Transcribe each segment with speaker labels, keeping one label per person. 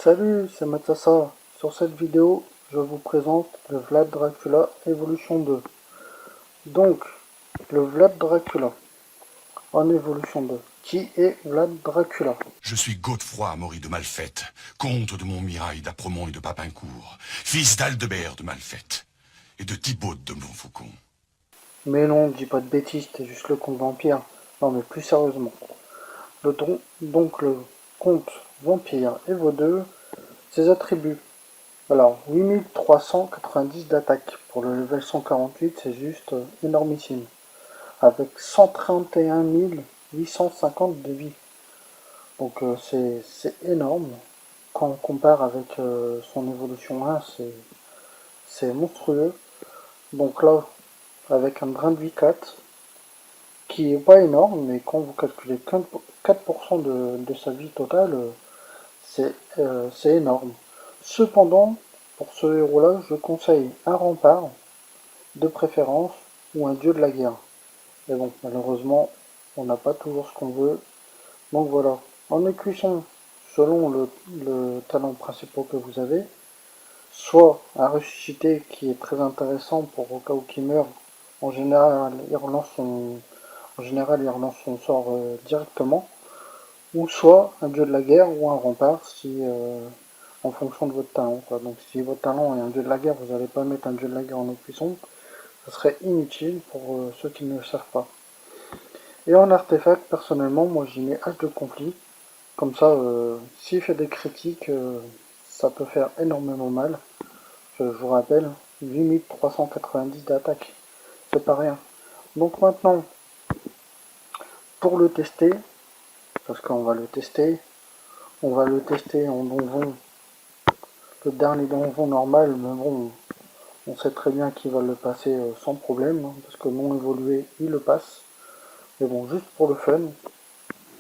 Speaker 1: Salut, c'est Matassa. Sur cette vidéo, je vous présente le Vlad Dracula Evolution 2. Donc, le Vlad Dracula en Evolution 2. Qui est Vlad Dracula?
Speaker 2: Je suis Godefroy Maury de Malfette, comte de Montmirail, d'Apremont et de Papincourt, fils d'Aldebert de Malfette et de Thibaut de Montfaucon.
Speaker 1: Mais non, dis pas de bêtises, t'es juste le comte vampire. Non mais plus sérieusement. Donc le comte vampire et vos deux, ses attributs. Alors, 8390 d'attaque. Pour le level 148, c'est juste énormissime. Avec 131 850 de vie. Donc c'est énorme. Quand on compare avec son évolution 1, c'est monstrueux. Donc là, avec un brin de vie 4, qui est pas énorme, mais quand vous calculez 4% de sa vie totale, c'est énorme. Cependant, pour ce héros-là, je conseille un rempart, de préférence, ou un dieu de la guerre. Mais bon, malheureusement, on n'a pas toujours ce qu'on veut. Donc voilà. En écusson, selon le talent principal que vous avez, soit un ressuscité qui est très intéressant pour au cas où il meurt. En général, il relance son sort directement. Ou soit un dieu de la guerre ou un rempart si en fonction de votre talent, quoi. Donc si votre talent est un dieu de la guerre, vous n'allez pas mettre un dieu de la guerre en écusson. Ce serait inutile pour ceux qui ne le savent pas. Et en artefact, personnellement, moi j'y mets Hache de conflit. Comme ça, s'il fait des critiques, ça peut faire énormément mal. Je vous rappelle, 8390 d'attaque. C'est pas rien. Donc maintenant, pour le tester, parce qu'on va le tester, on va le tester en donjon. Le dernier donjon normal, mais bon, on sait très bien qu'il va le passer sans problème, hein, parce que non évolué, il le passe. Mais bon, juste pour le fun,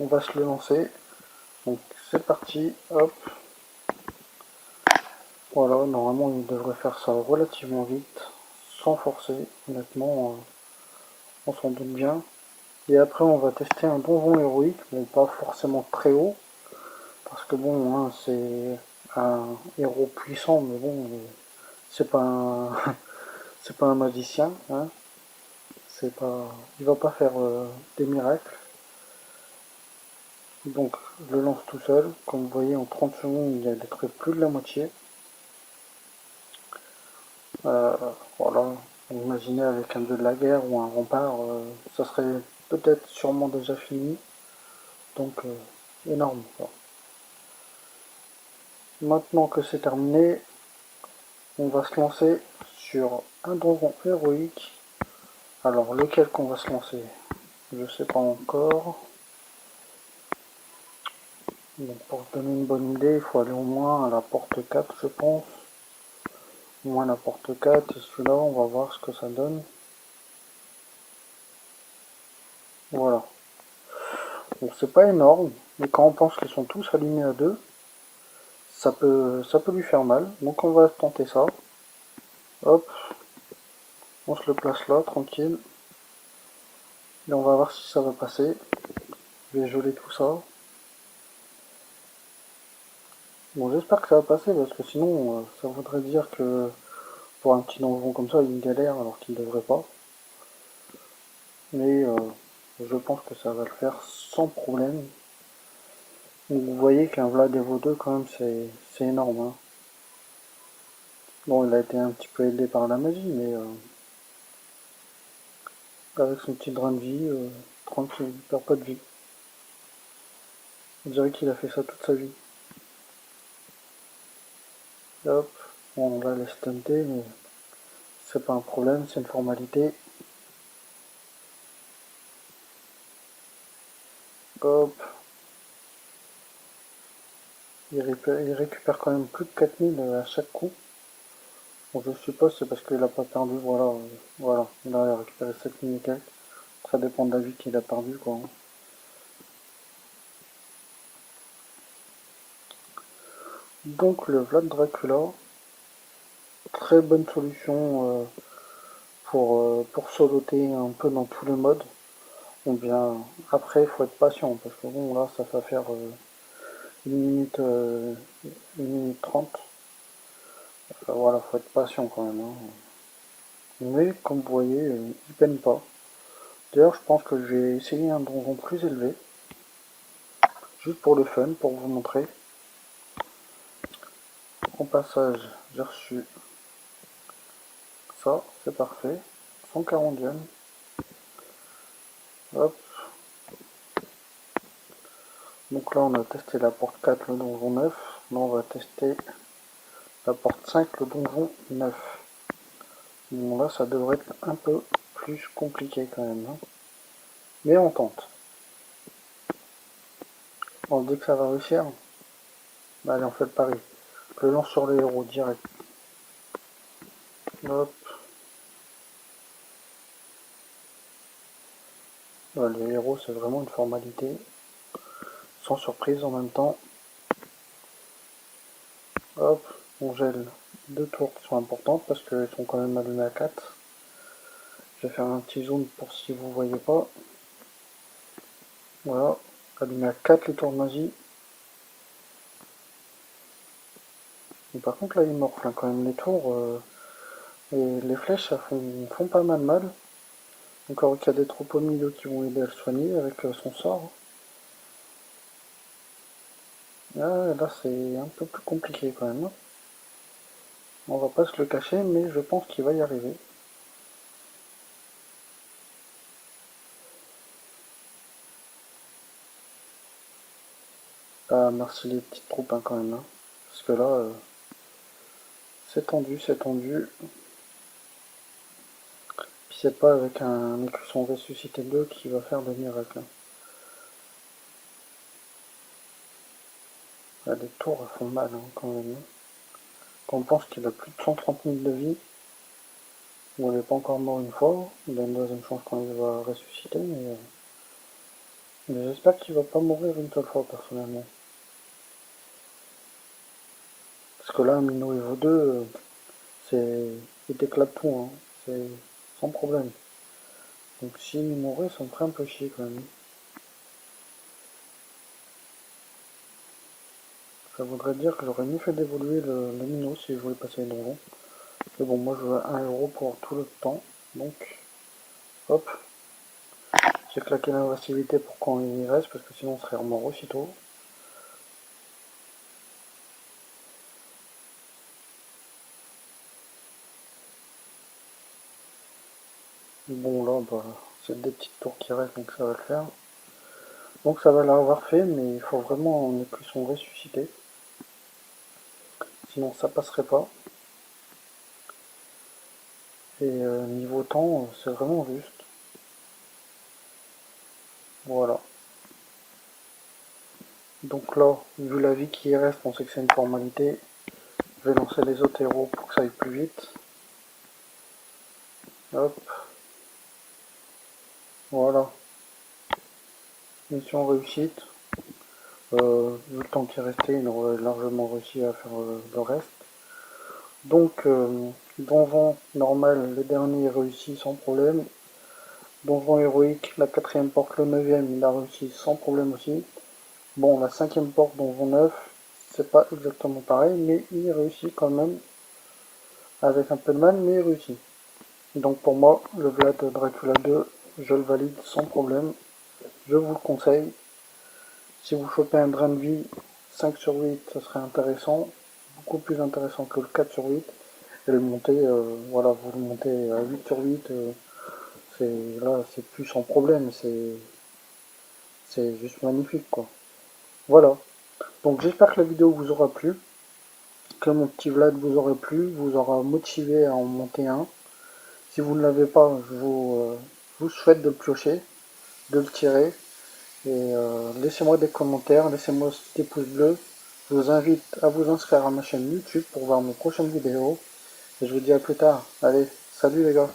Speaker 1: on va se le lancer. Donc c'est parti, hop. Voilà, normalement il devrait faire ça relativement vite, sans forcer, honnêtement, on s'en doute bien. Et après on va tester un donjon héroïque, mais pas forcément très haut, parce que bon, hein, c'est un héros puissant, mais bon, c'est pas un, c'est pas un magicien, hein. C'est pas, il va pas faire des miracles. Donc je le lance tout seul, comme vous voyez en 30 secondes il a détruit plus de la moitié. Euh, voilà, imaginez avec un dieu de la guerre ou un rempart, ça serait peut-être sûrement déjà fini. Donc énorme, quoi. Maintenant que c'est terminé, on va se lancer sur un donjon héroïque. Alors lequel qu'on va se lancer, je sais pas encore. Donc, pour se donner une bonne idée, il faut aller au moins à la porte 4, je pense. Au moins la porte 4, et celui-là, on va voir ce que ça donne. Voilà. Donc c'est pas énorme, mais quand on pense qu'ils sont tous alignés à 2, ça peut lui faire mal. Donc on va tenter ça. Hop, on se le place là, tranquille. Et on va voir si ça va passer. Je vais geler tout ça. Bon, j'espère que ça va passer, parce que sinon, ça voudrait dire que pour un petit donjon comme ça, il galère alors qu'il ne devrait pas. Mais je pense que ça va le faire sans problème. Donc vous voyez qu'un Vlad Evo 2, quand même, c'est énorme, hein. Bon, il a été un petit peu aidé par la magie, mais avec son petit drain de vie, tranquille, il perd pas de vie. On dirait qu'il a fait ça toute sa vie. Hop, bon, on va laisser tenter, mais c'est pas un problème, c'est une formalité. Hop, il récupère quand même plus de 4000 à chaque coup. Bon, je suppose c'est parce qu'il a pas perdu, voilà, voilà, il a récupéré 7000 et quelques. Ça dépend de la vie qu'il a perdu, quoi. Donc le Vlad Dracula, très bonne solution pour soloter un peu dans tous les modes. Ou bien après il faut être patient parce que bon là ça va faire minute, 1 minute 30. Voilà, faut être patient quand même. Hein. Mais comme vous voyez, il peine pas. D'ailleurs, je pense que je vais essayer un donjon plus élevé. Juste pour le fun, pour vous montrer. Au passage, j'ai reçu ça, c'est parfait. 140 gemmes. Hop. Donc là, on a testé la porte 4, le donjon 9. Là, on va tester la porte 5, le donjon 9. Bon, là, ça devrait être un peu plus compliqué quand même. Hein. Mais on tente. On dit que ça va réussir. Bah, allez, on fait le pari. Je le lance sur les héros direct. Hop. Bah, les héros, c'est vraiment une formalité. Sans surprise en même temps. Hop. On gèle 2 tours qui sont importantes parce qu'elles sont quand même allumées à 4. Je vais faire un petit zoom pour si vous voyez pas. Voilà. Allumé à 4 les tours de magie. Et par contre là il morfle hein, quand même les tours. Et les flèches ça font pas mal. Encore qu'il y a des troupes au milieu qui vont aider à le soigner avec son sort. Ah, là c'est un peu plus compliqué quand même. On va pas se le cacher mais je pense qu'il va y arriver. Ah merci les petites troupes hein, quand même. Hein. Parce que là c'est tendu. Puis c'est pas avec un écusson ressuscité 2 qui va faire des miracles. Là, les tours elles font mal hein, quand même. Quand on pense qu'il a plus de 130 000 de vie, bon, il n'est pas encore mort une fois, il a une deuxième chance quand il va ressusciter, mais j'espère qu'il va pas mourir une seule fois personnellement. Parce que là, un Mino Evo 2, il t'éclate tout, hein. C'est sans problème. Donc s'il mourait, ça me ferait un peu chier quand même. Ça voudrait dire que j'aurais mieux fait d'évoluer le Mino si je voulais passer les donjons. Mais bon, moi je veux 1 euro pour tout le temps, donc hop. J'ai claqué l'invasivité pour quand il reste, parce que sinon on serait mort aussitôt. Bon là, bah, c'est des petites tours qui restent, donc ça va le faire. Donc ça va l'avoir fait, mais il faut vraiment un écusson ressuscité. Sinon ça passerait pas. Et niveau temps, c'est vraiment juste. Voilà. Donc là, vu la vie qui reste, on sait que c'est une formalité. Je vais lancer les autres héros pour que ça aille plus vite. Hop. Voilà. Mission réussite. Vu le temps qui est resté, il aurait largement réussi à faire le reste. Donc, donjon normal, le dernier réussi sans problème. Donjon héroïque, la 4ème porte, le 9ème, il a réussi sans problème aussi. Bon, la 5ème porte, donjon 9, c'est pas exactement pareil, mais il réussit quand même. Avec un peu de mal, mais il réussit. Donc pour moi, le Vlad Dracula 2, je le valide sans problème. Je vous le conseille. Si vous chopez un drain de vie 5 sur 8, ça serait intéressant. Beaucoup plus intéressant que le 4 sur 8. Et le monter, voilà, vous le montez à 8 sur 8. Là, c'est plus sans problème. C'est juste magnifique, quoi. Voilà. Donc j'espère que la vidéo vous aura plu. Que mon petit Vlad vous aura plu, vous aura motivé à en monter un. Si vous ne l'avez pas, vous souhaite de le piocher, de le tirer. Et laissez-moi des commentaires, laissez-moi des pouces bleus. Je vous invite à vous inscrire à ma chaîne YouTube pour voir mes prochaines vidéos. Et je vous dis à plus tard. Allez, salut les gars.